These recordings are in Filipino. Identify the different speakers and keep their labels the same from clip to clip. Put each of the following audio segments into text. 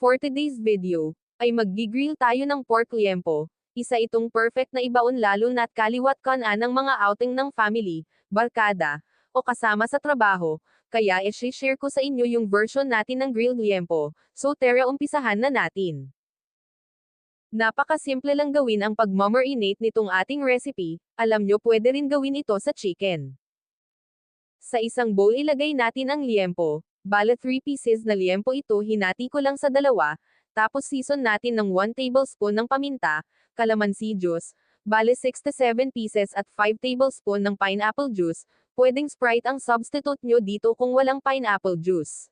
Speaker 1: For today's video, ay mag-grill tayo ng pork liempo. Isa itong perfect na ibaon lalo na't kaliwat kanan ng mga outing ng family, barkada, o kasama sa trabaho. Kaya i-share ko sa inyo yung version natin ng grilled liempo. So tara umpisahan na natin. Napakasimple lang gawin ang pag-marinate nitong ating recipe. Alam nyo pwede rin gawin ito sa chicken. Sa isang bowl ilagay natin ang liempo. Bale 3 pieces na liempo ito hinati ko lang sa dalawa, tapos season natin ng 1 tablespoon ng paminta, calamansi juice, bale 6 to 7 pieces at 5 tablespoon ng pineapple juice, pwedeng Sprite ang substitute nyo dito kung walang pineapple juice.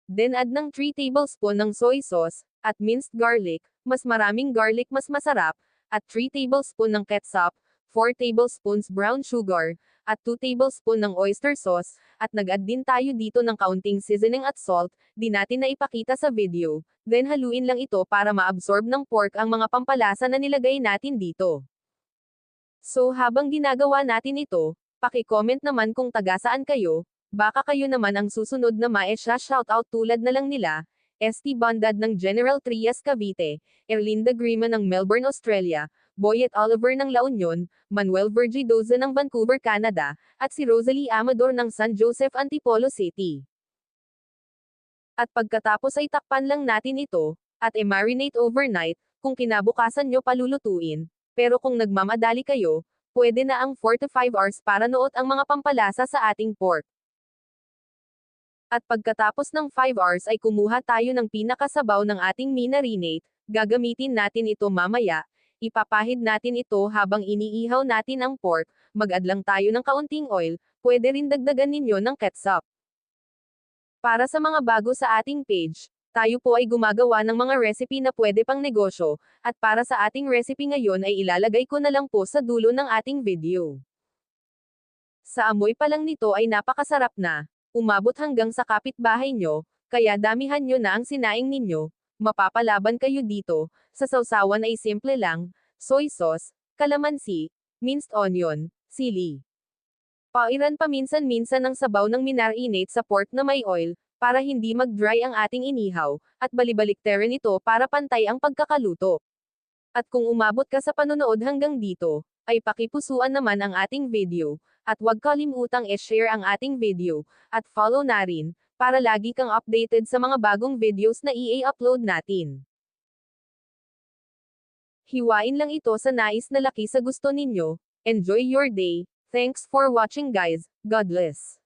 Speaker 1: Then add ng 3 tablespoon ng soy sauce, at minced garlic, mas maraming garlic mas masarap, at 3 tablespoon ng ketchup, 4 tablespoons brown sugar, at 2 tablespoon ng oyster sauce, at nag-add din tayo dito ng kaunting seasoning at salt, di natin na ipakita sa video, then haluin lang ito para ma-absorb ng pork ang mga pampalasa na nilagay natin dito. So habang ginagawa natin ito, paki-comment naman kung taga saan kayo, baka kayo naman ang susunod na ma-shoutout tulad na lang nila, ST Bondad ng General Trias Cavite, Erlinda Grima ng Melbourne, Australia, Boyet Oliver ng La Union, Manuel Vergidoza ng Vancouver, Canada, at si Rosalie Amador ng San Joseph, Antipolo City. At pagkatapos ay takpan lang natin ito, at i-marinate overnight, kung kinabukasan nyo palulutuin, pero kung nagmamadali kayo, pwede na ang 4 to 5 hours para nuot ang mga pampalasa sa ating pork. At pagkatapos ng 5 hours ay kumuha tayo ng pinakasabaw ng ating minarinate, gagamitin natin ito mamaya, ipapahid natin ito habang iniihaw natin ang pork, mag-add lang tayo ng kaunting oil, pwede rin dagdagan ninyo ng ketchup. Para sa mga bago sa ating page, tayo po ay gumagawa ng mga recipe na pwede pang negosyo, at para sa ating recipe ngayon ay ilalagay ko na lang po sa dulo ng ating video. Sa amoy pa lang nito ay napakasarap na, umabot hanggang sa kapitbahay nyo, kaya damihan nyo na ang sinaing ninyo, mapapalaban kayo dito, sa sausawan ay simple lang, soy sauce, calamansi, minced onion, sili. Pairan paminsan-minsan ng sabaw ng minarinate sa pork na may oil, para hindi mag-dry ang ating inihaw, at balibalik-terin ito para pantay ang pagkakaluto. At kung umabot ka sa panonood hanggang dito, ay pakipusuan naman ang ating video, at huwag kalimutang i-share ang ating video, at follow na rin, para lagi kang updated sa mga bagong videos na i-upload natin. Hiwain lang ito sa nais na laki sa gusto ninyo. Enjoy your day. Thanks for watching guys. God bless.